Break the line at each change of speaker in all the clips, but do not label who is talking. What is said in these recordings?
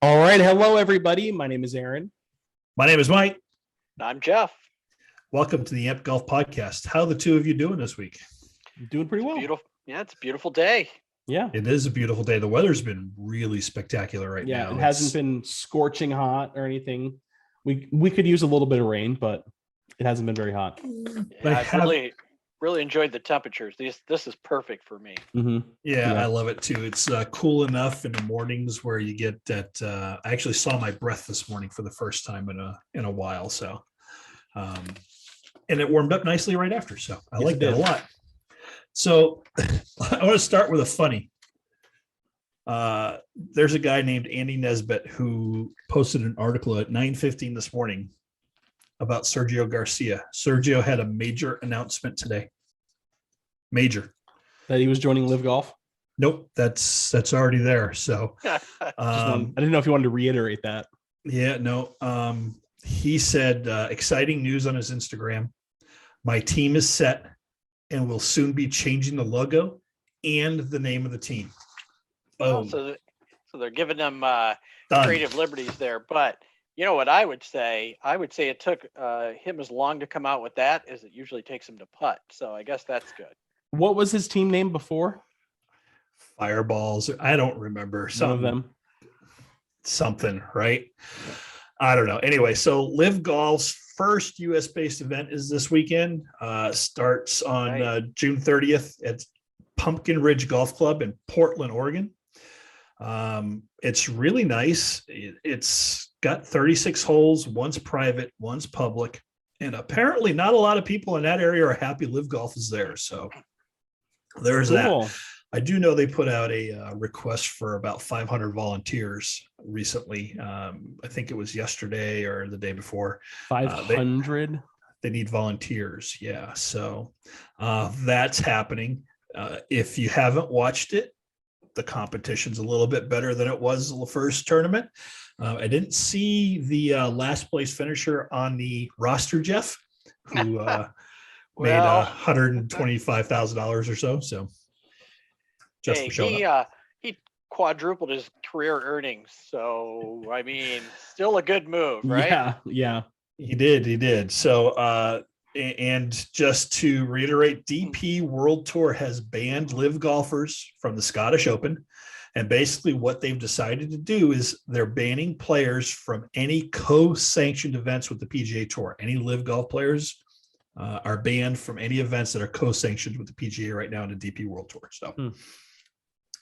All right. Hello, everybody. My name is Aaron.
My name is Mike.
I'm Jeff.
Welcome to the AMP Golf Podcast. How are the two of you doing this week?
Doing pretty well.
Beautiful. Yeah, it's a beautiful day.
Yeah.
It is a beautiful day. The weather's been really spectacular right now.
Yeah, it hasn't been scorching hot or anything. We could use a little bit of rain, but it hasn't been very hot.
Yeah, I've really enjoyed the temperatures. This is perfect for me.
Mm-hmm.
Yeah, I love it too. It's cool enough in the mornings where you get that. I actually saw my breath this morning for the first time in a while. So, and it warmed up nicely right after. So I like that a lot. So I want to start with a funny. There's a guy named Andy Nesbitt who posted an article at 9:15 this morning about Sergio Garcia. Sergio had a major announcement today. Major.
That he was joining Live Golf?
Nope, that's already there. So
I didn't know if you wanted to reiterate that.
Yeah, no. He said exciting news on his Instagram. My team is set and will soon be changing the logo and the name of the team.
Oh, so they're giving them creative liberties there. But you know what I would say? I would say it took him as long to come out with that as it usually takes him to putt. So I guess that's good.
What was his team name before?
Fireballs. I don't remember.
Some of them.
Something, right? I don't know. Anyway, so Live Golf's first U.S.-based event is this weekend. Starts on June 30th at Pumpkin Ridge Golf Club in Portland, Oregon. It's really nice. It's got 36 holes. One's private, one's public. And apparently not a lot of people in that area are happy Live Golf is there. So there's that. I do know they put out a request for about 500 volunteers recently. I think it was yesterday or the day before.
500?
They need volunteers. Yeah. So that's happening. If you haven't watched it, the competition's a little bit better than it was the first tournament. I didn't see the last place finisher on the roster, Jeff, who made $125,000 or so. So just for showing up.
He quadrupled his career earnings. So, I mean, still a good move, right?
Yeah.
He did. So, and just to reiterate, DP World Tour has banned Live golfers from the Scottish Open. And basically what they've decided to do is they're banning players from any co-sanctioned events with the PGA Tour. Any Live golf players are banned from any events that are co-sanctioned with the PGA right now in the DP World Tour. So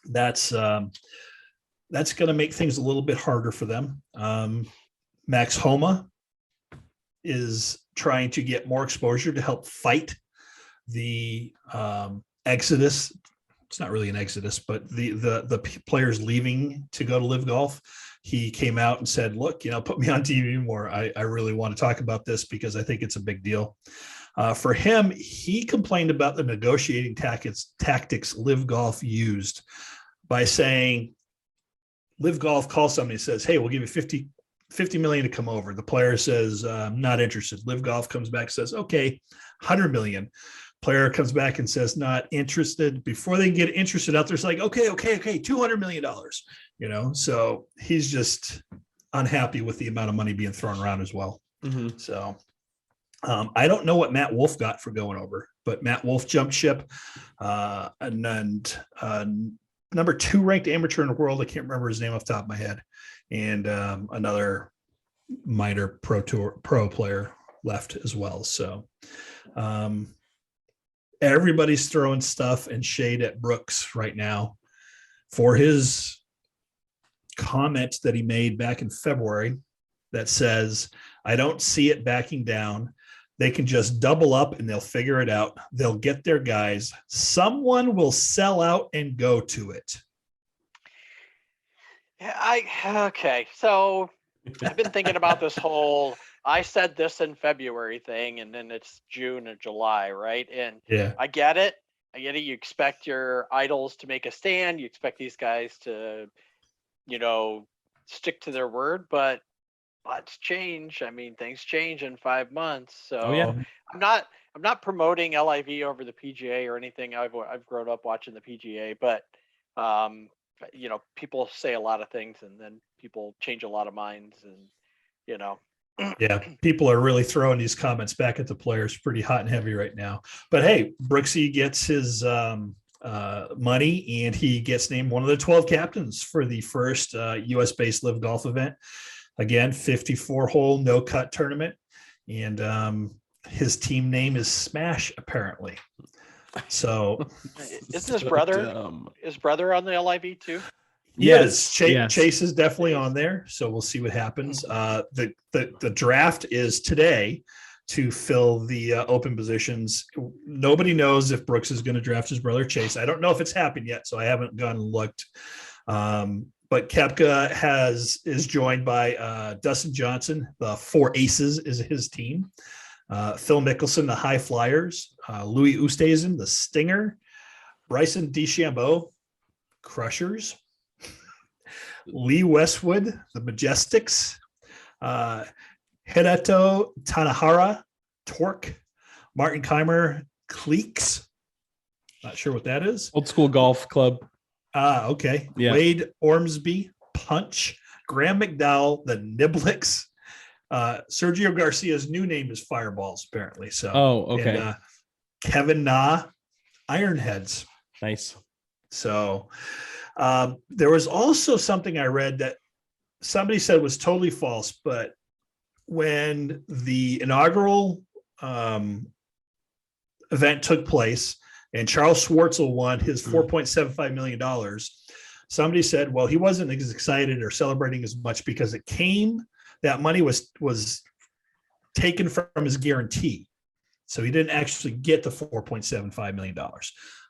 that's going to make things a little bit harder for them. Max Homa is trying to get more exposure to help fight the exodus. It's not really an exodus, but the players leaving to go to Live Golf. He came out and said, look, put me on TV more. I really want to talk about this because I think it's a big deal. For him, he complained about the negotiating tactics Live Golf used by saying, Live Golf calls somebody and says, hey, we'll give you 50 million to come over. The player says, not interested. Live Golf comes back and says, okay, 100 million. Player comes back and says, not interested. Before they can get interested out there, it's like, okay, $200 million, so he's just unhappy with the amount of money being thrown around as well.
Mm-hmm.
So I don't know what Matt Wolf got for going over, but Matt Wolf jumped ship and number 2 ranked amateur in the world. I can't remember his name off the top of my head. And another minor pro player left as well. So everybody's throwing stuff and shade at Brooks right now for his comment that he made back in February that says, I don't see it backing down. They can just double up and they'll figure it out. They'll get their guys. Someone will sell out and go to it.
Okay. So I've been thinking about this whole, I said this in February thing, and then it's June or July, right? And
yeah,
I get it. You expect your idols to make a stand. You expect these guys to, stick to their word, but lots change. I mean, things change in 5 months. So I'm not promoting LIV over the PGA or anything. I've grown up watching the PGA, but people say a lot of things and then people change a lot of minds, and
Yeah, people are really throwing these comments back at the players pretty hot and heavy right now. But hey, Brooksy gets his money, and he gets named one of the 12 captains for the first US-based Live Golf event. Again, 54-hole no-cut tournament, and his team name is Smash, apparently. So,
isn't his brother on the LIV too?
Yes, Chase is definitely on there. So we'll see what happens. The draft is today to fill the open positions. Nobody knows if Brooks is going to draft his brother Chase. I don't know if it's happened yet, so I haven't gone and looked. But Koepka is joined by Dustin Johnson. The Four Aces is his team. Phil Mickelson, the High Flyers. Louis Oosthuizen, the Stinger. Bryson DeChambeau, Crushers. Lee Westwood, the Majestics. Hideto Tanahara, Torque. Martin Keimer, Cleeks. Not sure what that is.
Old school golf club.
Okay. Yeah. Wade Ormsby, Punch. Graham McDowell, the Niblix. Sergio Garcia's new name is Fireballs, apparently. So,
okay.
And, Kevin Na, Ironheads.
Nice.
So, there was also something I read that somebody said was totally false, but when the inaugural event took place and Charles Schwartzel won his $4.75 million, somebody said, well, he wasn't as excited or celebrating as much because that money was taken from his guarantee. So he didn't actually get the $4.75 million.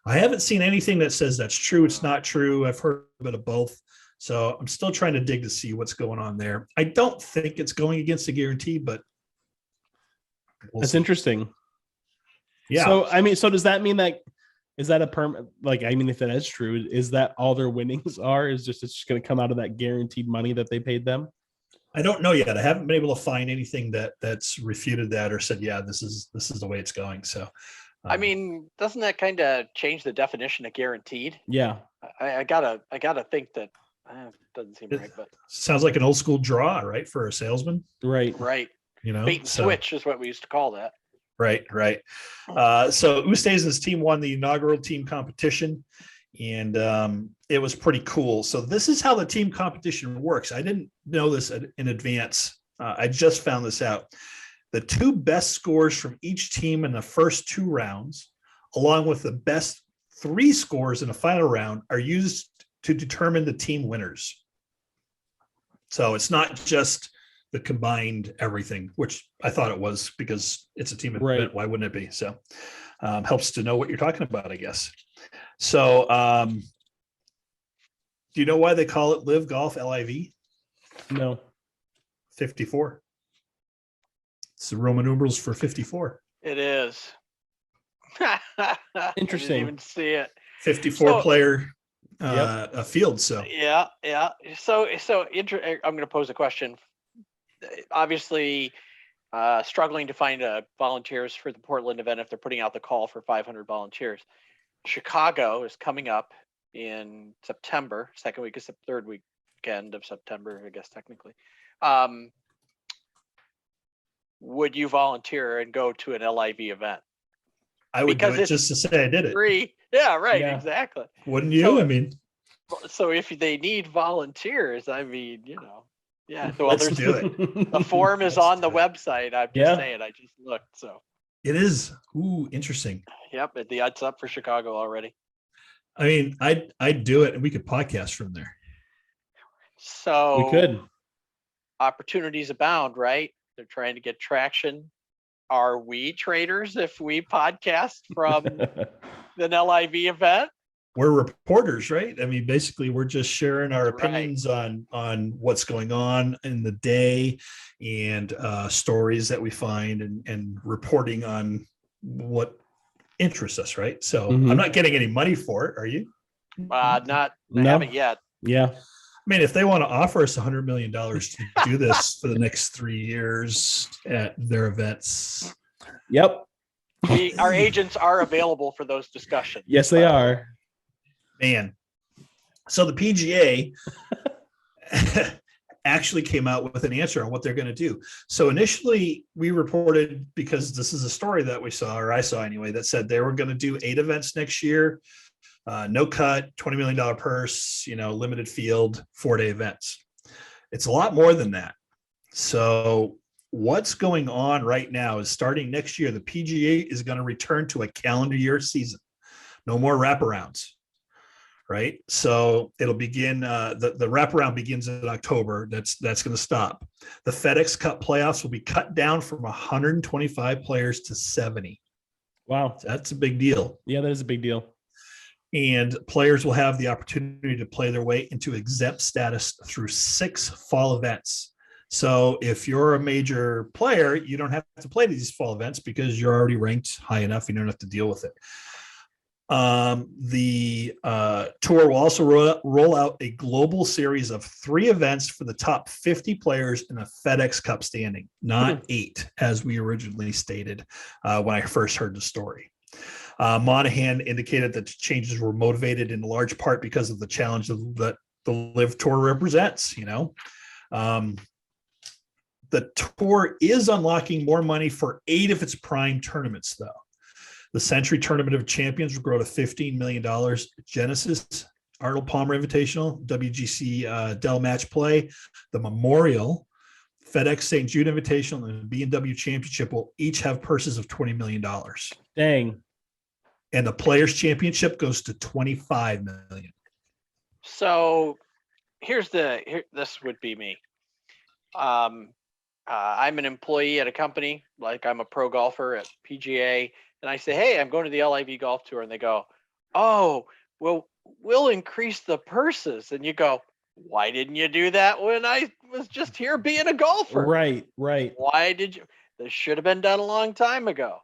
I haven't seen anything that says that's true. It's not true. I've heard a bit of both. So I'm still trying to dig to see what's going on there. I don't think it's going against the guarantee, but
that's interesting.
Yeah.
So does that mean is that a permanent, if that is true, is that all their winnings are? It's just going to come out of that guaranteed money that they paid them?
I don't know yet. I haven't been able to find anything that's refuted that or said, yeah, this is the way it's going. So,
doesn't that kind of change the definition of guaranteed?
Yeah.
I gotta think that doesn't seem right, but
sounds like an old school draw, right? For a salesman.
Right.
Bait and switch is what we used to call that.
Right. So Oosthuizen's team won the inaugural team competition, and it was pretty cool. So this is how the team competition works. I didn't know this in advance. I just found this out. The two best scores from each team in the first two rounds, along with the best three scores in the final round, are used to determine the team winners. So it's not just the combined everything, which I thought it was because it's a team event.
Right.
Why wouldn't it be? So helps to know what you're talking about, I guess. So do you know why they call it Live Golf LIV?
No.
54. It's the Roman numerals for 54.
It is.
Interesting.
I didn't even see it.
54 player a field. So
yeah. So I'm going to pose a question. Obviously, struggling to find volunteers for the Portland event if they're putting out the call for 500 volunteers. Chicago is coming up in September, third weekend of September, I guess technically. Would you volunteer and go to an LIV event?
I would do it just to say I did it.
Free. Yeah, right. Yeah. Exactly.
Wouldn't you?
So if they need volunteers, yeah. Well,
let's do it.
The form is on the website. I'm just saying. I just looked. So
it is. Ooh, interesting.
Yep, it's up for Chicago already.
I'd do it, and we could podcast from there.
So
we could.
Opportunities abound, right? They're trying to get traction. Are we traders if we podcast from the LIV event?
We're reporters, right? Basically, we're just sharing our opinions on what's going on in the day and stories that we find and reporting on what interests us, right? So I'm not getting any money for it. Are you?
Haven't yet.
Yeah.
If they want to offer us $100 million to do this for the next 3 years at their events.
Yep.
Our agents are available for those discussions.
Yes, they are.
Man. So the PGA actually came out with an answer on what they're going to do. So initially we reported, because this is a story that we saw, or I saw anyway, that said they were going to do 8 events next year, no cut, $20 million purse, limited field, 4-day events. It's a lot more than that. So what's going on right now is starting next year, the PGA is going to return to a calendar year season. No more wraparounds. Right. So it'll begin. The wraparound begins in October. That's going to stop. The FedEx Cup playoffs will be cut down from 125 players to 70.
Wow.
That's a big deal.
Yeah, that is a big deal.
And players will have the opportunity to play their way into exempt status through 6 fall events. So if you're a major player, you don't have to play these fall events because you're already ranked high enough. You don't have to deal with it. The tour will also roll out a global series of 3 events for the top 50 players in a FedEx Cup standing, not 8, as we originally stated when I first heard the story. Monahan indicated that the changes were motivated in large part because of the challenge that the Live Tour represents. The tour is unlocking more money for 8 of its prime tournaments, though. The Century Tournament of Champions will grow to $15 million. Genesis, Arnold Palmer Invitational, WGC Dell Match Play, the Memorial, FedEx St. Jude Invitational, and the B&W Championship will each have purses of $20 million.
Dang.
And the Players Championship goes to $25 million.
So this would be me. I'm an employee at a company, like I'm a pro golfer at PGA. And I say, hey, I'm going to the LIV golf tour. And they go, oh, well, we'll increase the purses. And you go, why didn't you do that when I was just here being a golfer?
Right.
Why did you? This should have been done a long time ago.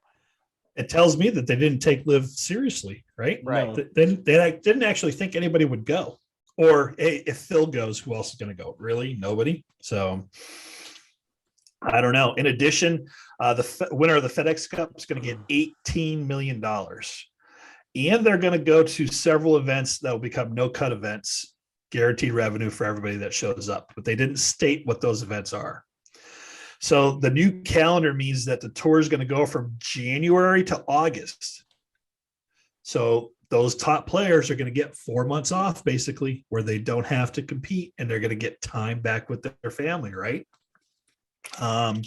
It tells me that they didn't take Live seriously, right?
Right.
They didn't actually think anybody would go. Or, hey, if Phil goes, who else is going to go? Really? Nobody? So I don't know. In addition, the winner of the FedEx Cup is going to get $18 million. And they're going to go to several events that will become no-cut events, guaranteed revenue for everybody that shows up. But they didn't state what those events are. So the new calendar means that the tour is going to go from January to August. So those top players are going to get 4 months off, basically, where they don't have to compete, and they're going to get time back with their family, right?
I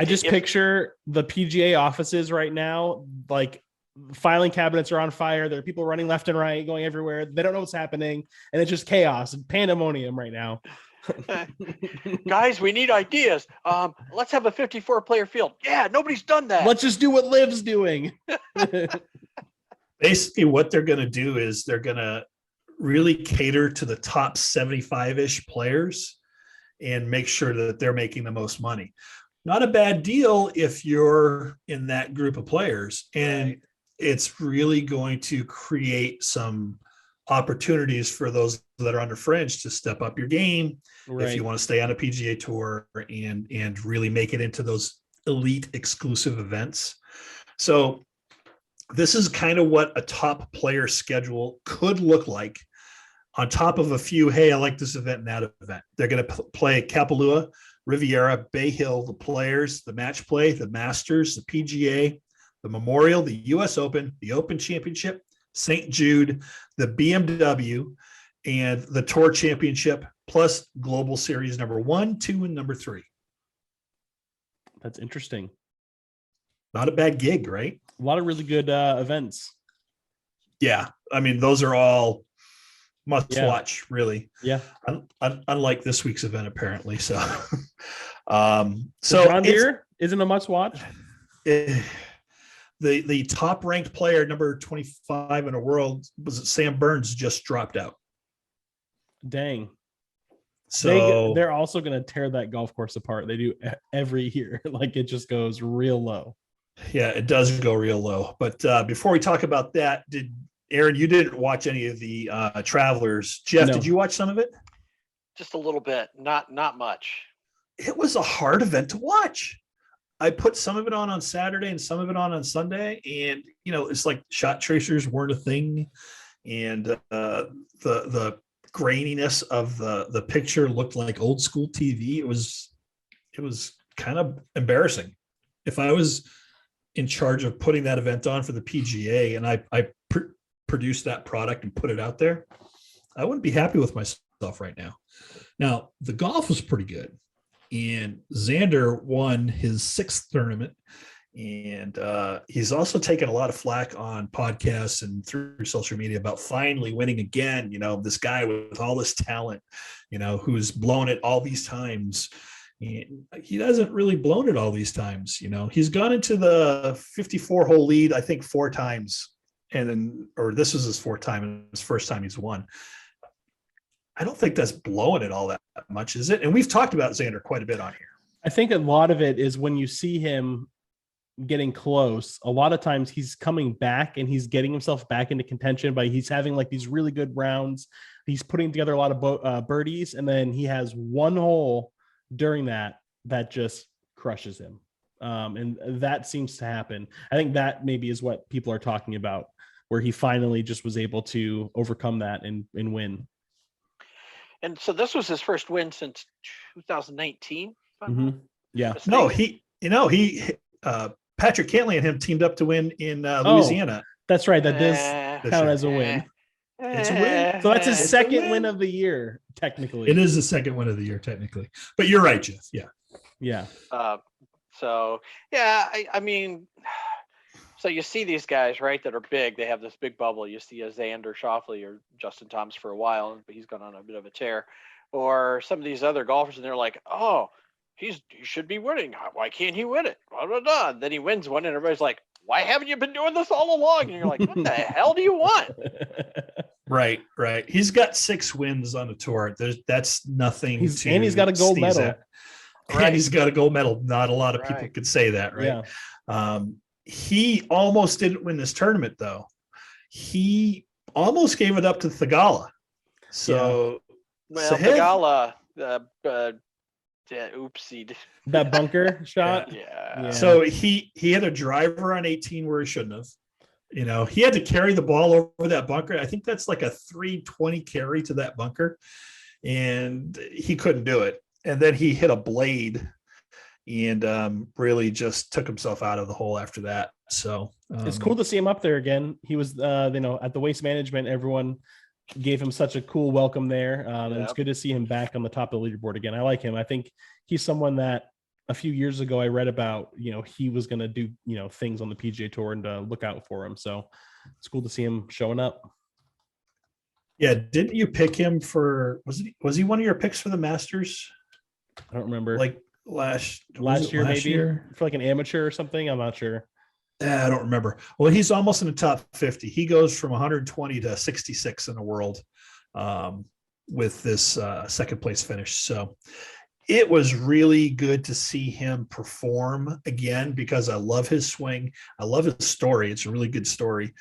just picture the PGA offices right now, like filing cabinets are on fire. There are people running left and right, going everywhere. They don't know what's happening, and it's just chaos and pandemonium right now.
Guys, we need ideas. Let's have a 54-player field. Yeah, nobody's done that.
Let's just do what Liv's doing.
Basically, what they're going to do is they're going to really cater to the top 75-ish players and make sure that they're making the most money. Not a bad deal if you're in that group of players. And right. It's really going to create some opportunities for those that are under fringe to step up your game. Right. If you want to stay on a PGA tour and really make it into those elite exclusive events. So this is kind of what a top player schedule could look like, on top of a few, hey, I like this event and that event. They're going to play Kapalua, Riviera, Bay Hill, the Players, the Match Play, the Masters, the PGA, the Memorial, the US Open, the Open Championship, St. Jude, the BMW, and the Tour Championship, plus Global Series number 1, 2, and number 3.
That's interesting.
Not a bad gig, right?
A lot of really good events.
Yeah. I mean, those are all must watch, really.
Yeah.
Unlike this week's event, apparently. So,
John Deere isn't a must watch.
The top ranked player, number 25 in the world, was it Sam Burns, just dropped out.
Dang.
So
they're also going to tear that golf course apart. They do every year. Like, it just goes real low.
Yeah, it does go real low. But before we talk about that, Aaron, you didn't watch any of the Travelers. Jeff, Did you watch some of it?
Just a little bit, not much.
It was a hard event to watch. I put some of it on Saturday and some of it on Sunday. And, it's like shot tracers weren't a thing. and the graininess of the picture looked like old school TV. It was kind of embarrassing. If I was in charge of putting that event on for the PGA and I produced that product and put it out there, I wouldn't be happy with myself right now. Now, the golf was pretty good, and Xander won his 6th tournament, and he's also taken a lot of flack on podcasts and through social media about finally winning again. This guy with all this talent, who's blown it all these times. And he hasn't really blown it all these times. He's gone into the 54-hole lead, I think, 4 times. Or this was his 4th time, and his first time he's won. I don't think that's blowing it all that much, is it? And we've talked about Xander quite a bit on here.
I think a lot of it is when you see him getting close, a lot of times he's coming back and he's getting himself back into contention by he's having like these really good rounds. He's putting together a lot of birdies, and then he has one hole during that just crushes him. And that seems to happen. I think that maybe is what people are talking about, where he finally just was able to overcome that and win.
And so this was his first win since 2019.
Mm-hmm. Yeah.
No, Patrick Cantley and him teamed up to win in Louisiana.
That's right. That does count as a win.
It's a win.
So that's his second win of the year, technically.
It is the second win of the year, technically. But you're right, Jeff. Yeah.
Yeah.
So yeah, I mean, so you see these guys, right, that are big. They have this big bubble. You see a Xander Schauffele or Justin Thomas for a while, but he's gone on a bit of a tear. Or some of these other golfers, and they're like, oh, he should be winning. Why can't he win it? Blah, blah, blah. Then he wins one, and everybody's like, why haven't you been doing this all along? And you're like, what the hell do you want?
Right. He's got 6 wins on the tour. That's nothing.
And he's got a gold medal.
Right. And he's got a gold medal. Not a lot of people could say that, right? Yeah. He almost didn't win this tournament, though. He almost gave it up to Thagala. So,
Thagala, oopsie.
That bunker shot.
Yeah.
So he had a driver on 18 where he shouldn't have. He had to carry the ball over that bunker. I think that's like a 320 carry to that bunker, and he couldn't do it. And then he hit a blade and really just took himself out of the hole after that. So
it's cool to see him up there again. He was, at the Waste Management, everyone gave him such a cool welcome there. And it's good to see him back on the top of the leaderboard again. I like him. I think he's someone that a few years ago I read about, he was going to do, things on the PGA Tour and to look out for him. So it's cool to see him showing up.
Yeah. Didn't you pick him for, was he one of your picks for the Masters?
I don't remember.
Like last
year, maybe
year?
For like an amateur or something. I'm not sure.
I don't remember. Well, he's almost in the top 50. He goes from 120 to 66 in the world with this second place finish. So it was really good to see him perform again because I love his swing. I love his story. It's a really good story.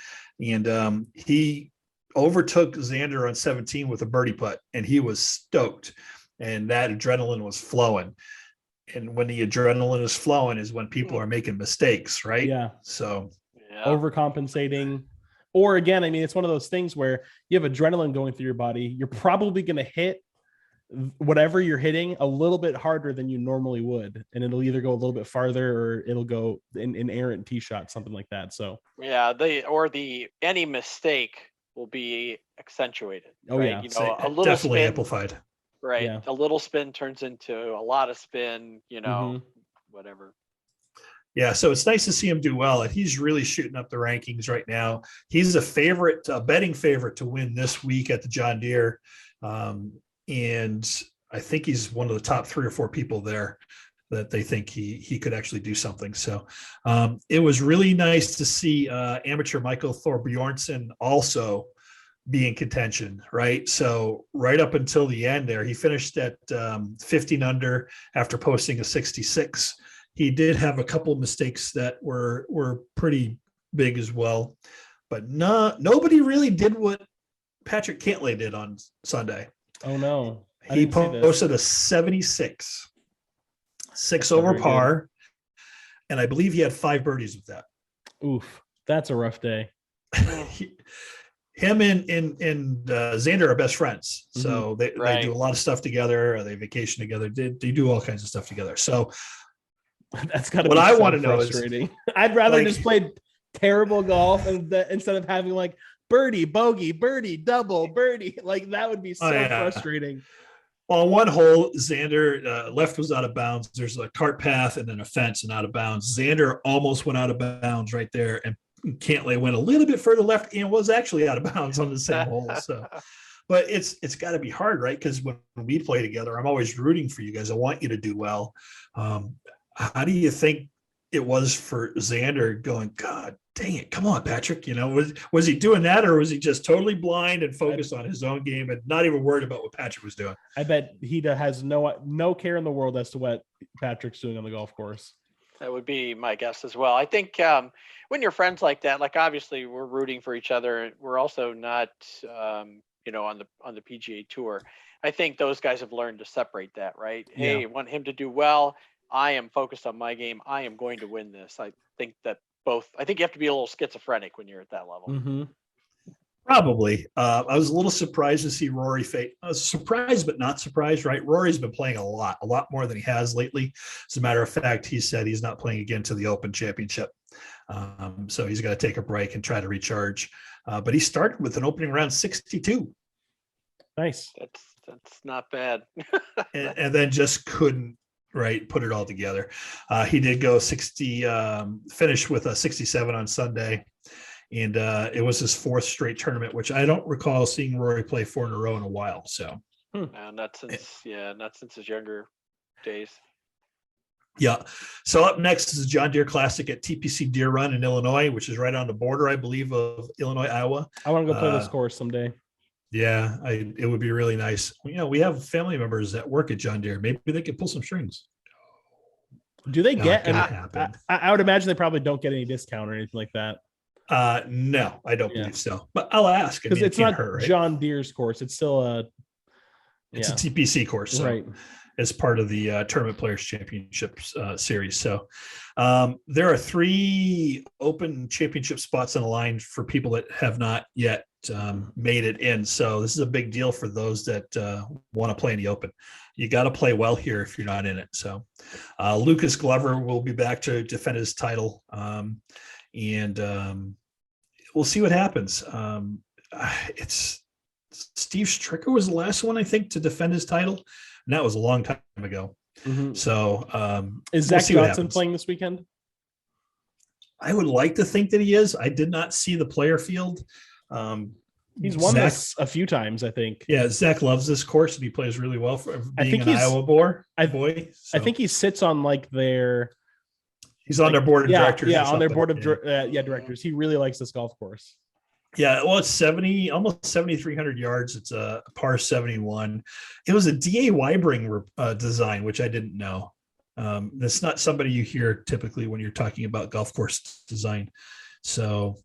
And he overtook Xander on 17 with a birdie putt, and he was stoked. And that adrenaline was flowing. And when the adrenaline is flowing is when people are making mistakes, right?
Yeah.
So
overcompensating. Or again, I mean, it's one of those things where you have adrenaline going through your body. You're probably going to hit whatever you're hitting a little bit harder than you normally would. And it'll either go a little bit farther or it'll go in errant tee shot, something like that. So
any mistake will be accentuated.
Oh,
right?
yeah.
A little
definitely
spin,
amplified.
Right.
Yeah.
A little spin turns into a lot of spin, whatever.
Yeah. So it's nice to see him do well. And he's really shooting up the rankings right now. He's a betting favorite to win this week at the John Deere. And I think he's one of the top 3 or 4 people there that they think he could actually do something. So it was really nice to see amateur Michael Thorbjornsen also be in contention, right? So right up until the end there, he finished at 15 under after posting a 66. He did have a couple of mistakes that were pretty big as well, but nobody really did what Patrick Cantley did on Sunday.
Oh no.
He posted a 76, 6 over par. And I believe he had 5 birdies with that.
Oof. That's a rough day.
him and Xander are best friends. So they do a lot of stuff together. They vacation together. They do all kinds of stuff together. So
that's got to
what
be
I
so
want to know
frustrating.
is,
I'd rather just play terrible golf instead of having like birdie, bogey, birdie, double, birdie. Like that would be so frustrating.
Well, on one hole, Xander left was out of bounds. There's a cart path and then a fence and out of bounds. Xander almost went out of bounds right there, and Cantlay went a little bit further left and was actually out of bounds on the same hole. So, but it's got to be hard, right? Because when we play together, I'm always rooting for you guys. I want you to do well. How do you think it was for Xander going, God dang it, come on, Patrick? Was he doing that, or was he just totally blind and focused on his own game and not even worried about what Patrick was doing?
I bet he has no care in the world as to what Patrick's doing on the golf course.
That would be my guess as well. I think when you're friends like that, like obviously we're rooting for each other. We're also not, on the PGA Tour. I think those guys have learned to separate that, right? Yeah. Hey, I want him to do well. I am focused on my game. I am going to win this. I think you have to be a little schizophrenic when you're at that level.
Mm-hmm.
Probably. I was a little surprised to see Rory fade. I was surprised, but not surprised, right? Rory's been playing a lot more than he has lately. As a matter of fact, he said he's not playing again to the Open Championship. So he's got to take a break and try to recharge. But he started with an opening round 62.
Nice.
That's not bad.
and then just couldn't, right, put it all together. He did go 60, finish with a 67 on Sunday. And it was his fourth straight tournament, which I don't recall seeing Rory play 4 in a row in a while. So,
not since his younger days.
Yeah. So up next is the John Deere Classic at TPC Deere Run in Illinois, which is right on the border, I believe, of Illinois, Iowa.
I want to go play this course someday.
Yeah, it would be really nice. We have family members that work at John Deere. Maybe they could pull some strings.
Do they get? I would imagine they probably don't get any discount or anything like that.
No, I don't believe so. But I'll ask,
because it's not hurt, right? John Deere's course. It's still
it's a TPC course, so
right?
As part of the Tournament Players Championships series. So there are 3 open championship spots on the line for people that have not yet made it in. So this is a big deal for those that want to play in the Open. You got to play well here if you're not in it. So Lucas Glover will be back to defend his title. And we'll see what happens. It's Steve Stricker was the last one, I think, to defend his title. And that was a long time ago. Mm-hmm. So
is Zach Johnson playing this weekend?
I would like to think that he is. I did not see the player field.
He's won this a few times, I think.
Yeah, Zach loves this course and he plays really well for being an Iowa boy.
I think he sits on
he's on their board of directors.
Yeah, on their board of directors. He really likes this golf course.
Yeah, well, it's almost 7,300 yards. It's a par 71. It was a D.A. Weibring design, which I didn't know. That's not somebody you hear typically when you're talking about golf course design. So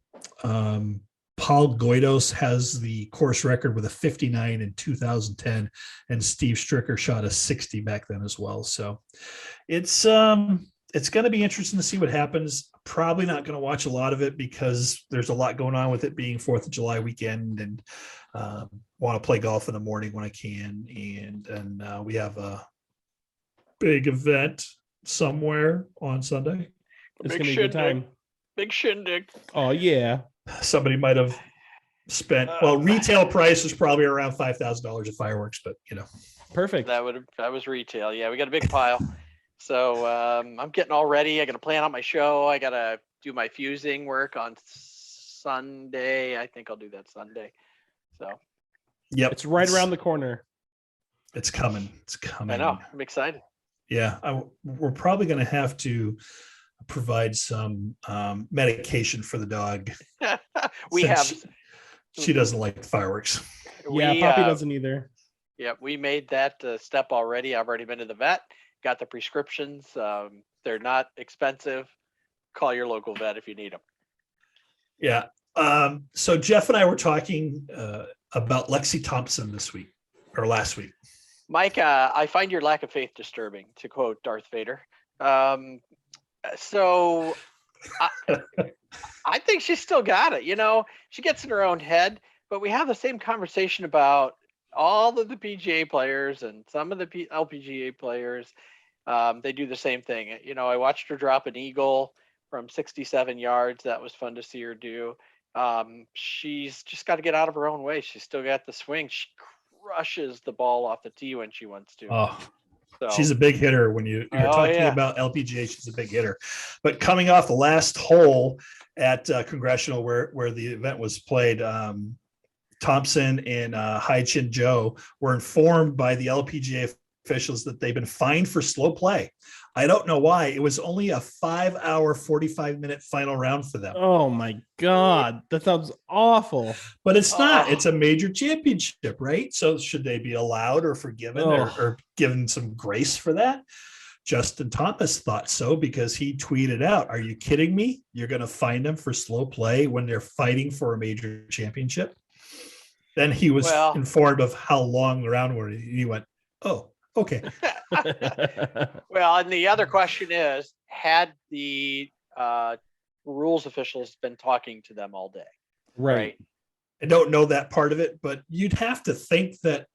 Paul Goidos has the course record with a 59 in 2010, and Steve Stricker shot a 60 back then as well. So it's going to be interesting to see what happens. Probably not going to watch a lot of it because there's a lot going on with it being 4th of July weekend, and want to play golf in the morning when I can. And we have a big event somewhere on Sunday.
It's going to be a good time.
Big shindig.
Oh, yeah.
Somebody might have spent, retail price is probably around $5,000 of fireworks, but
Perfect.
That was retail. Yeah, we got a big pile. So I'm getting all ready. I got to plan out my show. I got to do my fusing work on Sunday. I think I'll do that Sunday. So,
yep,
it's right around the corner.
It's coming.
I know. I'm excited.
Yeah, we're probably going to have to provide some medication for the dog. She doesn't like fireworks.
Poppy doesn't either.
Yeah, we made that step already. I've already been to the vet. Got the prescriptions. They're not expensive. Call your local vet if you need them.
Yeah. So Jeff and I were talking about Lexi Thompson last week.
Mike, I find your lack of faith disturbing, to quote Darth Vader. So I think she's still got it. She gets in her own head. But we have the same conversation about all of the PGA players and some of the LPGA players. They do the same thing. I watched her drop an eagle from 67 yards. That was fun to see her do. She's just got to get out of her own way. She's still got the swing. She crushes the ball off the tee when she wants to.
Oh, so, she's a big hitter. When you're talking about LPGA, she's a big hitter. But coming off the last hole at Congressional where the event was played, Thompson and Hai Chin Joe were informed by the LPGA officials that they've been fined for slow play. I don't know why. It was only a 5-hour, 45-minute final round for them.
Oh my God. That sounds awful.
But it's not. It's a major championship, right? So should they be allowed or forgiven or given some grace for that? Justin Thomas thought so because he tweeted out, "Are you kidding me? You're going to fine them for slow play when they're fighting for a major championship?" Then he was informed of how long the round was. He went, "Oh, okay."
Well, and the other question is, had the rules officials been talking to them all day?
Right.
I don't know that part of it, but you'd have to think that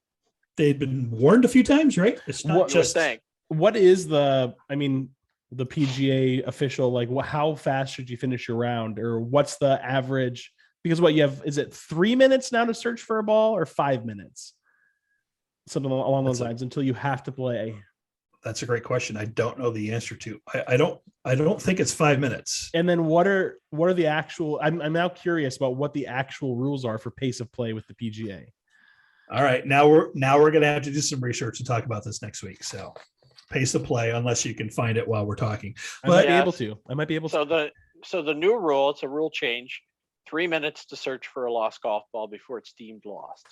they'd been warned a few times, right? It's not just
saying.
What is the PGA official, like how fast should you finish your round, or what's the average? Because is it 3 minutes now to search for a ball or 5 minutes? Something along those lines until you have to play.
That's a great question. I don't know the answer to. I don't think it's 5 minutes.
And then what are the actual? I'm now curious about what the actual rules are for pace of play with the PGA.
All right, now we're going to have to do some research and talk about this next week. So, pace of play, unless you can find it while we're talking.
I might be able to.
So the new rule, it's a rule change. 3 minutes to search for a lost golf ball before it's deemed lost.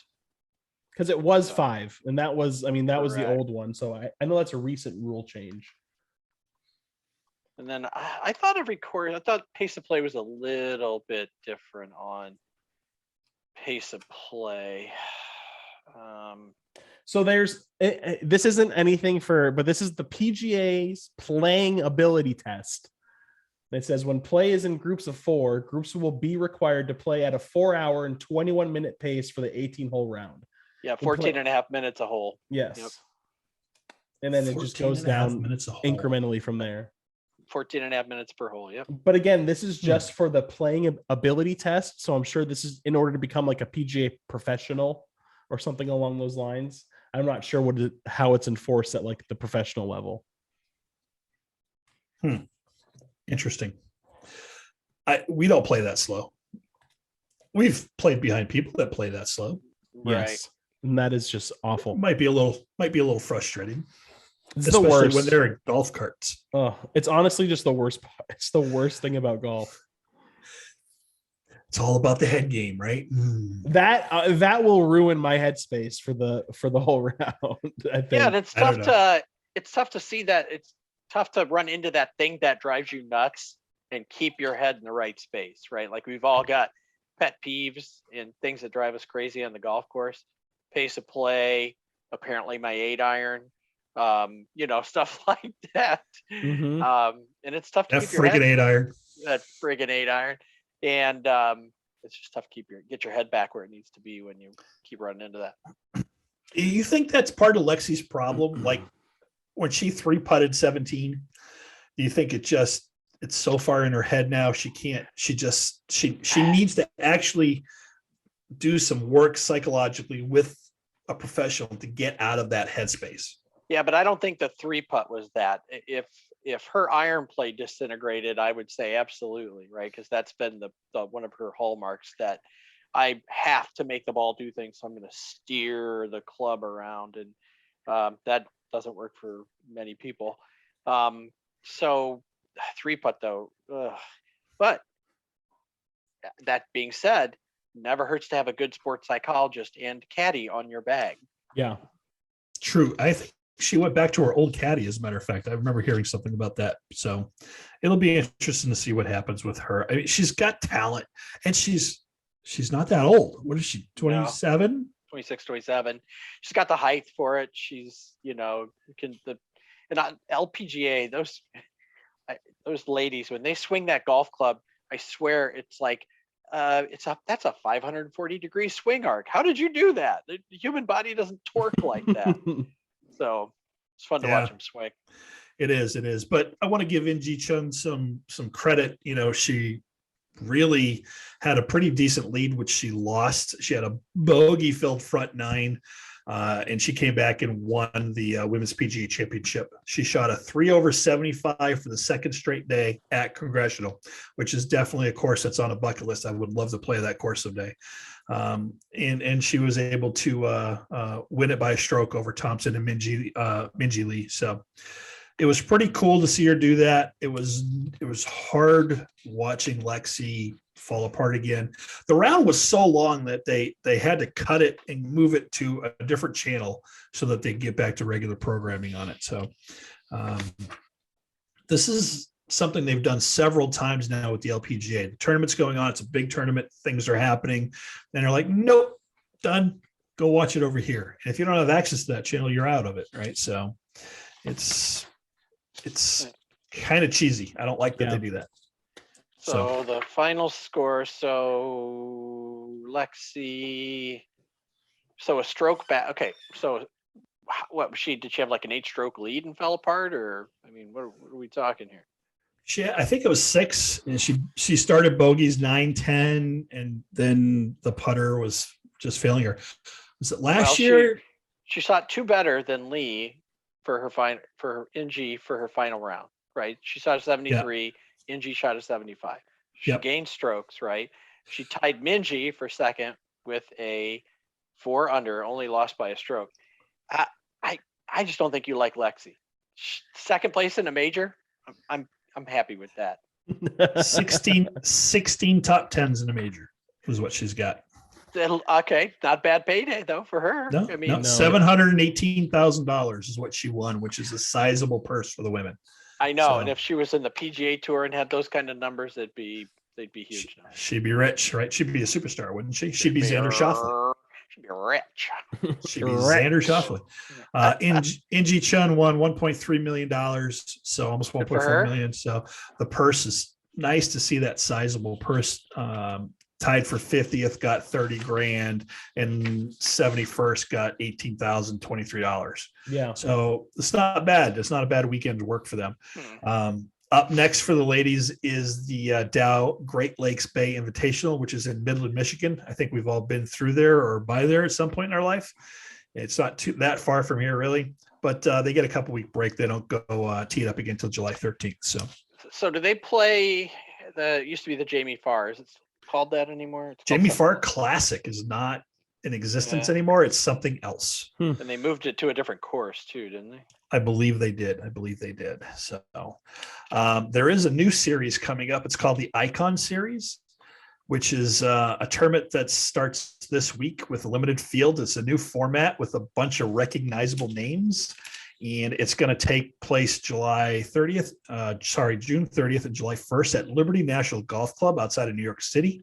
Because it was 5, and that was the old one. So I know that's a recent rule change.
And then I thought I thought pace of play was a little bit different on pace of play.
So this isn't anything but this is the PGA's playing ability test. It says when play is in groups of 4, groups will be required to play at a 4-hour and 21-minute pace for the 18-hole round.
Yeah, 14 and a half minutes a hole.
Yes. Yep. And then it just goes down incrementally from there.
14 and a half minutes per hole. Yep.
But again, this is just for the playing ability test. So I'm sure this is in order to become like a PGA professional or something along those lines. I'm not sure how it's enforced at like the professional level.
Interesting. We don't play that slow. We've played behind people that play that slow.
Yes.
Right.
And that is just awful.
Might be a little frustrating.
It's especially the worst
when they're in golf carts.
Oh, it's honestly just the worst part. It's the worst thing about golf.
It's all about the head game, right?
That will ruin my headspace for the whole round. I think.
Yeah, and it's tough to see that. It's tough to run into that thing that drives you nuts and keep your head in the right space, right? Like we've all got pet peeves and things that drive us crazy on the golf course. Pace of play, apparently my 8-iron, stuff like that.
Mm-hmm.
And it's tough to
keep your head.
That friggin' 8-iron. And it's just tough to get your head back where it needs to be when you keep running into that.
You think that's part of Lexi's problem? Like when she 3-putted 17, do you think it's so far in her head now she needs to actually do some work psychologically with a professional to get out of that headspace?
Yeah, but I don't think the 3-putt was that. If her iron play disintegrated, I would say absolutely, right? Because that's been the one of her hallmarks, that I have to make the ball do things, so I'm going to steer the club around, and that doesn't work for many people. So 3-putt though, but that being said, never hurts to have a good sports psychologist and caddy on your bag.
Yeah,
true. I think she went back to her old caddy, as a matter of fact. I remember hearing something about that. So it'll be interesting to see what happens with her. I mean, she's got talent, and she's not that old. What is she, 27?
26, 27. She's got the height for it. She's, LPGA, those ladies, when they swing that golf club, I swear it's like that's a 540-degree swing arc. How did you do that? The human body doesn't torque like that. So it's fun to watch him swing.
It is. But I want to give In-Ji Chun some credit. She really had a pretty decent lead, which she lost. She had a bogey-filled front nine, and she came back and won the Women's PGA Championship. She shot a 3/75 for the second straight day at Congressional, which is definitely a course that's on a bucket list. I would love to play that course someday. And she was able to win it by a stroke over Thompson and Minji Lee. So it was pretty cool to see her do that. It was hard watching Lexi fall apart again. The round was so long that they had to cut it and move it to a different channel so that they get back to regular programming on it. So this is something they've done several times now with the LPGA. The tournament's going on. It's a big tournament. Things are happening. And they're like, nope, done. Go watch it over here. And if you don't have access to that channel, you're out of it, right? So it's kind of cheesy. I don't like that they do that.
So the final score. So Lexi. So a stroke back. Okay. So what did she have like an 8-stroke lead and fell apart, or I mean, what are we talking here?
I think it was 6, and she started bogeys 9, 10, and then the putter was just failing her. Was it last year?
She shot 2 better than Lee for her In-Ji for her final round, right? She shot a 73. In-Ji shot a 75. She gained strokes, right? She tied Minji for second with a 4 under, only lost by a stroke. I just don't think you like Lexi. Second place in a major. I'm happy with that.
16 top 10s in a major is what she's got.
Okay, not bad payday though for her.
No,
I mean,
$718,000 is what she won, which is a sizable purse for the women.
I know, and if she was in the PGA Tour and had those kind of numbers, they'd be huge.
She'd be rich, right? She'd be a superstar, wouldn't she? She'd be Xander Schauffele.
She'd be rich.
She'd be Xander Schauffele. In-Ji Chun won $1.3 million, so almost 1.4 million. So the purse is nice to see that sizable purse. Tied for 50th got $30,000, and 71st got $18,023.
Yeah.
So it's not bad. It's not a bad weekend to work for them. Up next for the ladies is the Dow Great Lakes Bay Invitational, which is in Midland, Michigan. I think we've all been through there or by there at some point in our life. It's not that far from here, really, but they get a couple-week break. They don't go tee it up again until July 13th. So
do they play it used to be the Jamie Farr? Is it called that anymore?
Jamie Farr Classic is not in existence anymore. It's something else.
And they moved it to a different course too, didn't they?
I believe they did. So there is a new series coming up. It's called the Icon Series, which is a tournament that starts this week with a limited field. It's a new format with a bunch of recognizable names, and it's going to take place June 30th and July 1st at Liberty National Golf Club outside of New York City.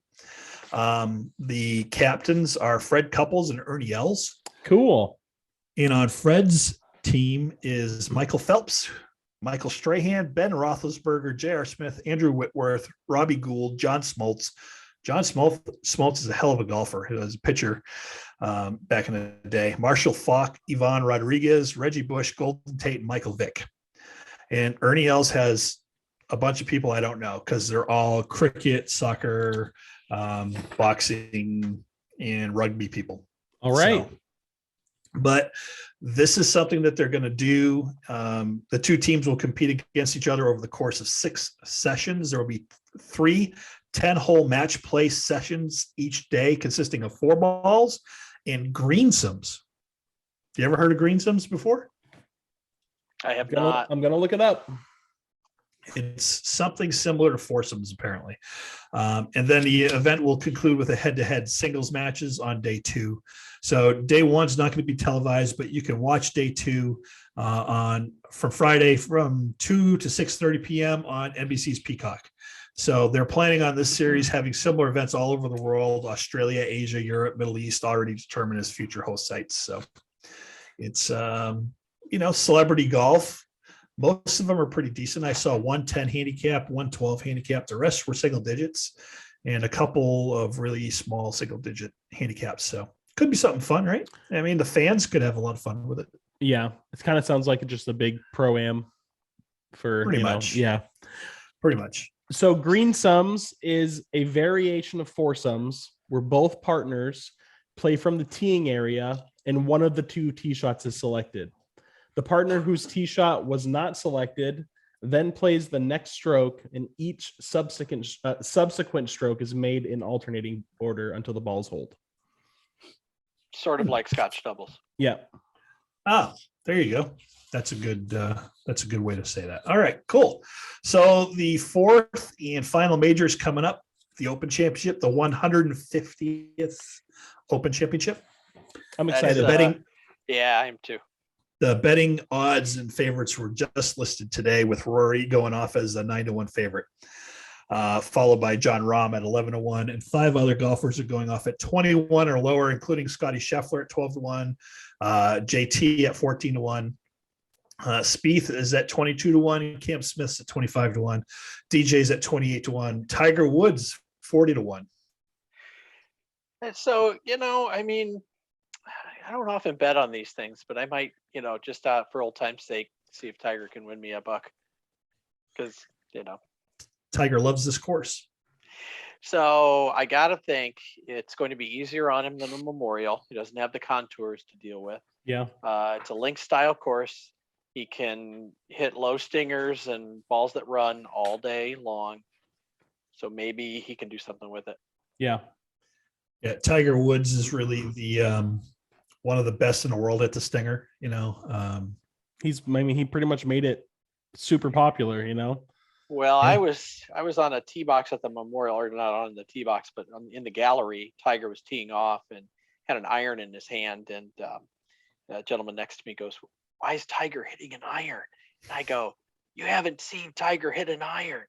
The captains are Fred Couples and Ernie Els.
Cool.
And on Fred's team is Michael Phelps, Michael Strahan, Ben Roethlisberger, J.R. Smith, Andrew Whitworth, Robbie Gould, John Smoltz. John Smoltz is a hell of a golfer. He was a pitcher back in the day. Marshall Falk, Yvonne Rodriguez, Reggie Bush, Golden Tate, and Michael Vick. And Ernie Els has a bunch of people I don't know because they're all cricket, soccer, boxing, and rugby people.
All right.
But this is something that they're going to do. The two teams will compete against each other over the course of 6 sessions. There will be 3 10-hole match play sessions each day consisting of 4 balls and greensomes. You ever heard of greensomes before?
I have not.
I'm going to look it up.
It's something similar to foursomes, apparently. And then the event will conclude with a head-to-head singles matches on day 2. So day 1's not going to be televised, but you can watch day 2 from Friday from 2 to 6:30 p.m. on NBC's Peacock. So they're planning on this series having similar events all over the world: Australia, Asia, Europe, Middle East, already determined as future host sites. So it's celebrity golf. Most of them are pretty decent. I saw 110 handicap, 112 handicap. The rest were single digits. and a couple of really small single digit handicaps. So could be something fun, right? I mean, the fans could have a lot of fun with it.
Yeah, it kind of sounds like just a big pro-am for
Pretty much.
Yeah,
pretty much.
So green sums is a variation of foursomes where both partners play from the teeing area and one of the two tee shots is selected. The partner whose tee shot was not selected then plays the next stroke, and each subsequent stroke is made in alternating order until the ball's hold.
Sort of like Scotch doubles.
Yeah.
Oh, there you go. That's a good way to say that. All right, cool. So the fourth and final major is coming up, the Open Championship, the 150th Open Championship.
I'm excited.
Betting.
Yeah, I am too.
The betting odds and favorites were just listed today, with Rory going off as a 9-1 favorite, followed by John Rahm at 11-1, and 5 other golfers are going off at 21 or lower, including Scotty Scheffler at 12-1, JT at 14-1. Spieth is at 22-1, Cam Smith's at 25-1, DJ's at 28-1, Tiger Woods 40-1.
And so, I mean, I don't often bet on these things, but I might, just for old time's sake, see if Tiger can win me a buck. Because,
Tiger loves this course.
So I got to think it's going to be easier on him than a Memorial. He doesn't have the contours to deal with.
Yeah.
It's a link style course. He can hit low stingers and balls that run all day long. So maybe he can do something with it.
Yeah.
Yeah. Tiger Woods is really the one of the best in the world at the stinger, he
pretty much made it super popular,
Well,
Yeah.
I was on a tee box at the Memorial, or not on the tee box, but in the gallery. Tiger was teeing off and had an iron in his hand, and a gentleman next to me goes, "Why is Tiger hitting an iron?" And I go, "You haven't seen Tiger hit an iron."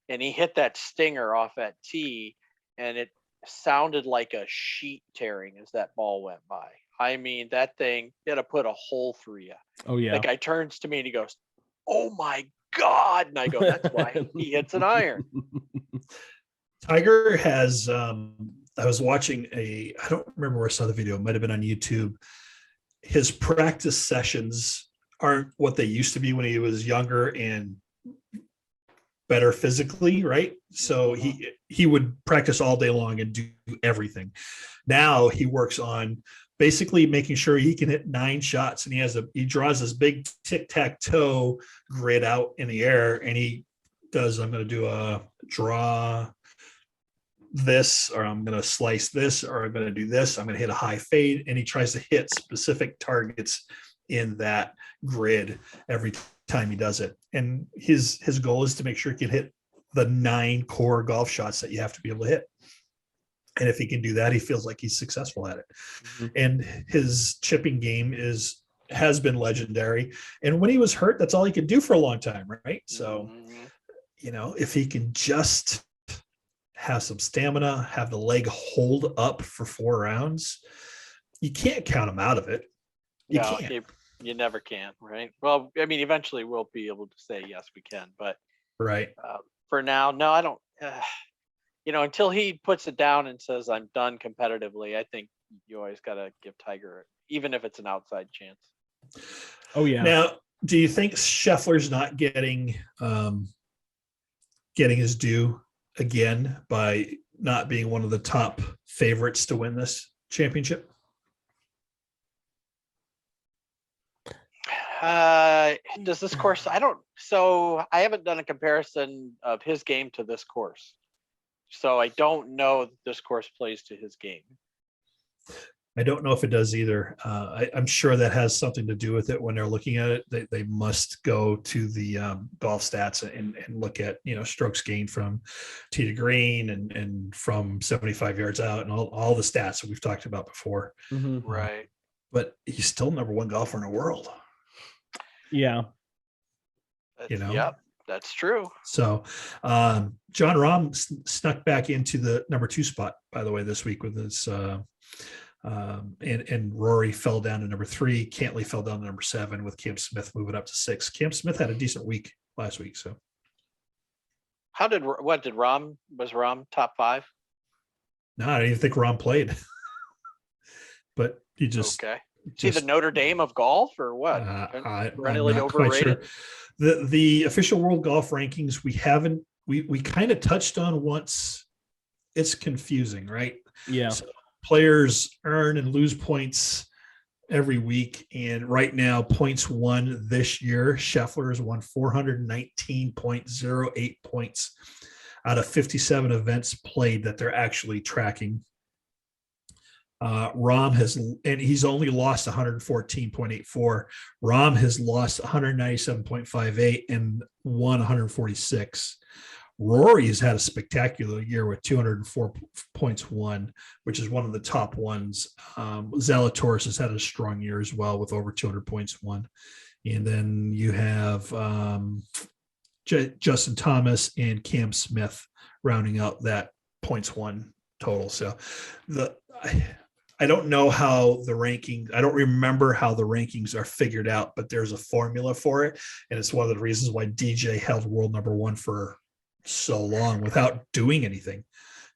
And he hit that stinger off at tee, and it sounded like a sheet tearing as that ball went by. I mean, that thing had to put a hole through you.
Oh yeah.
The guy turns to me and he goes, "Oh my God." And I go, "That's why he hits an iron."
Tiger has, I was watching I don't remember where I saw the video. It might've been on YouTube. His practice sessions aren't what they used to be when he was younger and better physically, right? So he would practice all day long and do everything. Now he works on basically making sure he can hit 9 shots, and he draws this big tic-tac-toe grid out in the air, and he does, I'm going to do a draw this, or I'm going to slice this, or I'm going to do this, I'm going to hit a high fade, and he tries to hit specific targets in that grid every time he does it. And his goal is to make sure he can hit the 9 core golf shots that you have to be able to hit. And if he can do that, he feels like he's successful at it. Mm-hmm. And his chipping game has been legendary. And when he was hurt, that's all he could do for a long time, right? So, if he can just have some stamina, have the leg hold up for 4 rounds, you can't count him out of it. You can't.
You never can, right? Well, I mean, eventually we'll be able to say, yes, we can. But
right.
For now, no, I don't. Until he puts it down and says, "I'm done competitively," I think you always got to give Tiger, even if it's an outside chance.
Oh yeah.
Now, do you think Scheffler's not getting his due again by not being one of the top favorites to win this championship?
Does this course? I haven't done a comparison of his game to this course. So I don't know that this course plays to his game.
I don't know if it does either. I'm sure that has something to do with it. When they're looking at it, they must go to the golf stats and look at, strokes gained from tee to green and from 75 yards out and all the stats that we've talked about before.
Mm-hmm.
Right.
But he's still number 1 golfer in the world.
Yeah.
Yep. That's true.
So John Rahm snuck back into the number 2 spot, by the way, this week with his and Rory fell down to number 3. Cantley fell down to number 7 with Cam Smith moving up to 6. Cam Smith had a decent week last week. So
was Rahm top 5?
No, I didn't even think Ron played. But he just
okay. See the Notre Dame of golf or what?
I'm
Perennially
not quite sure.
overrated.
The official world golf rankings we kind of touched on once. It's confusing, right?
Yeah.
So players earn and lose points every week, and right now points won this year, Schauffele has won 419.08 points out of 57 events played that they're actually tracking. Rahm has, and he's only lost 114.84. Rahm has lost 197.58 and won 146. Rory has had a spectacular year with 204 points won, which is one of the top ones. Zalatoris has had a strong year as well with over 200 points won. And then you have Justin Thomas and Cam Smith rounding out that points won total. So I don't know how the rankings, I don't remember how the rankings are figured out, but there's a formula for it. And it's one of the reasons why DJ held world number one for so long without doing anything,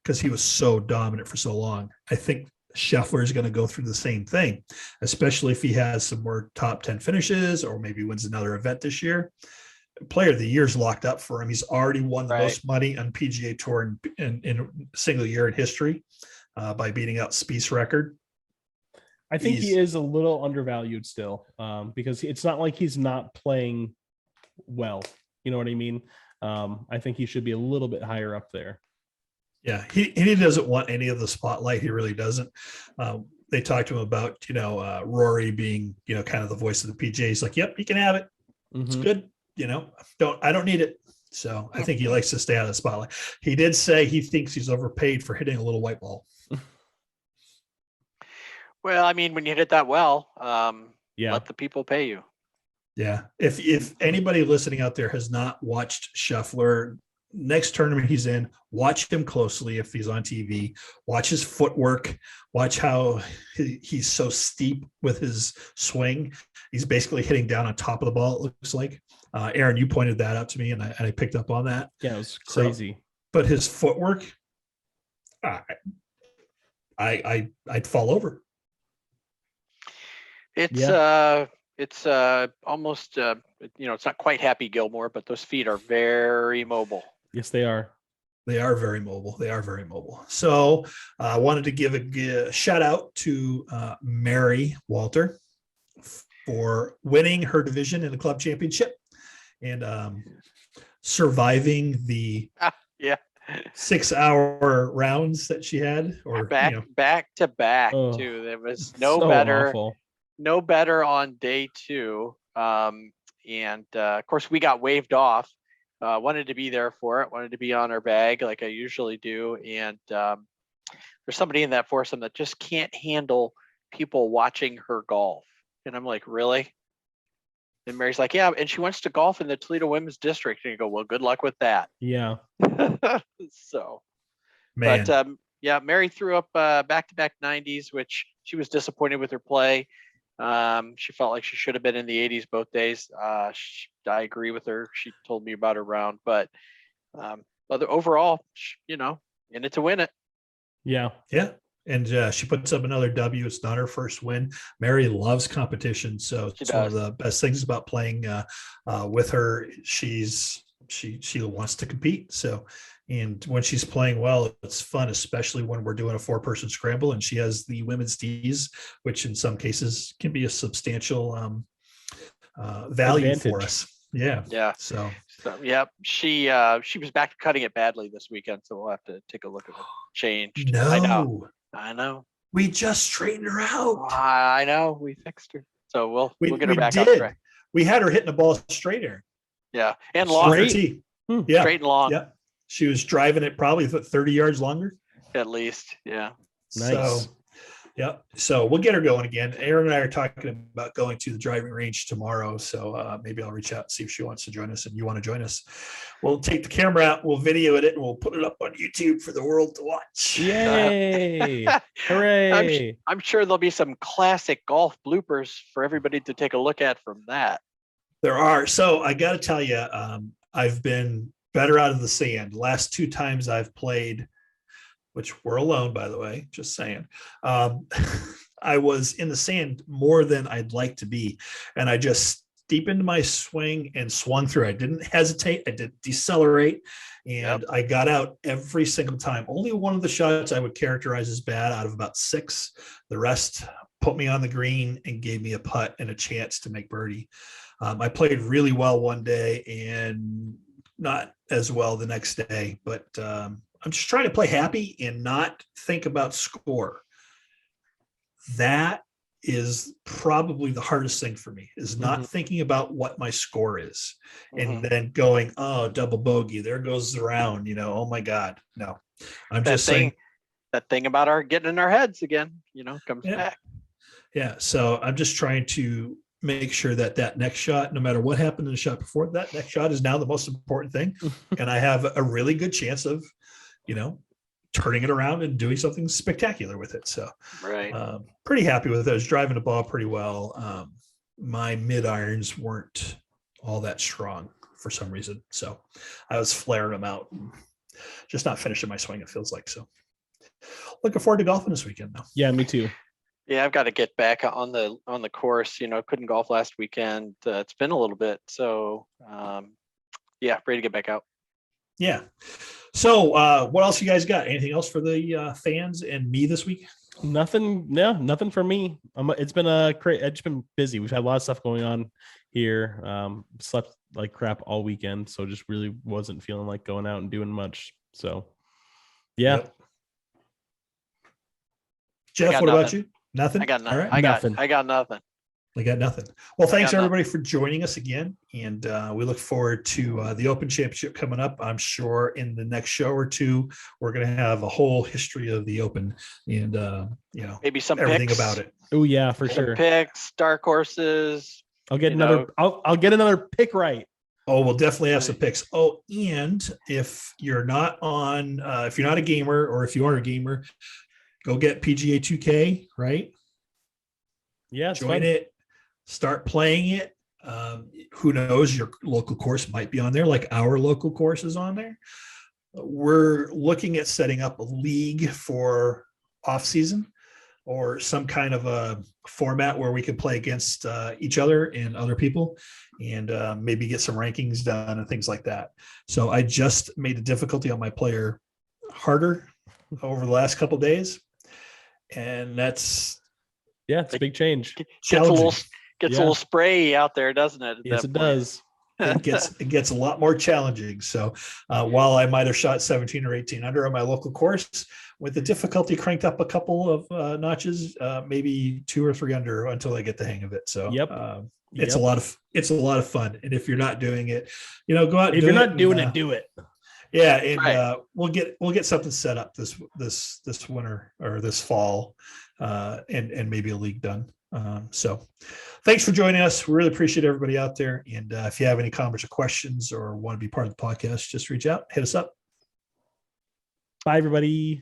because he was so dominant for so long. I think Schauffele is going to go through the same thing, especially if he has some more top 10 finishes or maybe wins another event this year. Player of the year is locked up for him. He's already won the most money on PGA Tour in a single year in history by beating out Spieth's record.
I think he is a little undervalued still because it's not like he's not playing well. You know what I mean? I think he should be a little bit higher up there.
Yeah, he doesn't want any of the spotlight. He really doesn't. They talked to him about, Rory being, kind of the voice of the PGA. He's like, yep, you can have it. It's good. I don't need it. So I think he likes to stay out of the spotlight. He did say he thinks he's overpaid for hitting a little white ball.
Well, I mean, when you hit it that well, let the people pay you.
Yeah. If anybody listening out there has not watched Schauffele, next tournament he's in, watch him closely if he's on TV. Watch his footwork. Watch how he's so steep with his swing. He's basically hitting down on top of the ball, it looks like. Aaron, you pointed that out to me, and I picked up on that.
Yeah, it was crazy. But
his footwork, I'd fall over.
It's almost it's not quite Happy Gilmore, but those feet are very mobile.
Yes, they are.
They are very mobile. So I wanted to give a shout out to Mary Walter for winning her division in the club championship and surviving the 6-hour rounds that she had, or
back to back too. There was no better on day 2. And of course we got waved off. Wanted to be there for it, wanted to be on our bag like I usually do. And there's somebody in that foursome that just can't handle people watching her golf. And I'm like, really? And Mary's like, yeah, and she wants to golf in the Toledo Women's District. And you go, well, good luck with that.
Yeah.
So,
man.
But Mary threw up back-to-back 90s, which she was disappointed with her play. She felt like she should have been in the 80s both days. I agree with her. She told me about her round, but overall, in it to win it.
Yeah. And she puts up another W. It's not her first win. Mary loves competition, so it's one of the best things about playing with her. She wants to compete. So, and when she's playing well, it's fun, especially when we're doing a 4-person scramble and she has the women's tees, which in some cases can be a substantial value
advantage
for us. Yeah. So
she was back to cutting it badly this weekend, so we'll have to take a look at it. Changed.
No,
I know.
We just straightened her out.
I know. We fixed her, so we'll get her back on track.
We had her hitting the ball straight, Aaron.
Yeah, and long.
Yeah,
straight and long.
Yeah, she was driving it probably 30 yards longer.
At least, yeah.
Nice.
So we'll get her going again. Aaron and I are talking about going to the driving range tomorrow. So maybe I'll reach out and see if she wants to join us and you want to join us. We'll take the camera out, we'll video it, and we'll put it up on YouTube for the world to watch.
Yay! Hooray!
I'm sure there'll be some classic golf bloopers for everybody to take a look at from that.
There are. So I got to tell you, I've been better out of the sand. Last 2 times I've played, which we're alone, by the way, just saying. I was in the sand more than I'd like to be. And I just deepened my swing and swung through. I didn't hesitate. I didn't decelerate. And I got out every single time. Only one of the shots I would characterize as bad out of about 6. The rest put me on the green and gave me a putt and a chance to make birdie. I played really well one day and not as well the next day, but I'm just trying to play happy and not think about score. That is probably the hardest thing for me, is not thinking about what my score is and then going, oh, double bogey, there goes the round, oh my God. No, I'm just saying
that thing about our getting in our heads again, comes back.
Yeah. So I'm just trying to make sure that next shot, no matter what happened in the shot before, that next shot is now the most important thing. And I have a really good chance of, turning it around and doing something spectacular with it. So pretty happy with it. I was driving the ball pretty well. My mid irons weren't all that strong for some reason. So I was flaring them out, just not finishing my swing, it feels like. So looking forward to golfing this weekend though.
Yeah, me too.
Yeah, I've got to get back on the course. Couldn't golf last weekend. It's been a little bit. So ready to get back out. Yeah.
So what else you guys got? Anything else for the fans and me this week?
Nothing. No, nothing for me. It's been busy. We've had a lot of stuff going on here. Slept like crap all weekend, so just really wasn't feeling like going out and doing much. So yeah.
Yep. Jeff, what about you? Nothing.
I got nothing.
Right.
I got nothing.
I got nothing. Well, thanks everybody for joining us again. And we look forward to the Open Championship coming up. I'm sure in the next show or two, we're going to have a whole history of the Open and,
maybe some
everything
picks.
about it.
Oh yeah, for sure.
Picks, dark horses.
I'll get I'll get another pick right.
Oh, we'll definitely have some picks. Oh, and if you're not if you're not a gamer, or if you are a gamer, go get PGA 2K, right?
Yeah,
join it. Start playing it. Who knows? Your local course might be on there, like our local course is on there. We're looking at setting up a league for off season, or some kind of a format where we can play against each other and other people, and maybe get some rankings done and things like that. So I just made the difficulty on my player harder over the last couple of days, and that's
it's a big change.
Gets a little spray out there, doesn't it?
Yes, it does.
It gets a lot more challenging. So while I might have shot 17 or 18 under on my local course, with the difficulty cranked up a couple of notches, maybe 2 or 3 under until I get the hang of it. So it's a lot of fun. And if you're not doing it, go out.
If you're not doing it, do it.
Yeah, and we'll get something set up this winter or this fall, and maybe a league done. So thanks for joining us. We really appreciate everybody out there. And if you have any comments or questions or want to be part of the podcast, just reach out, hit us up.
Bye, everybody.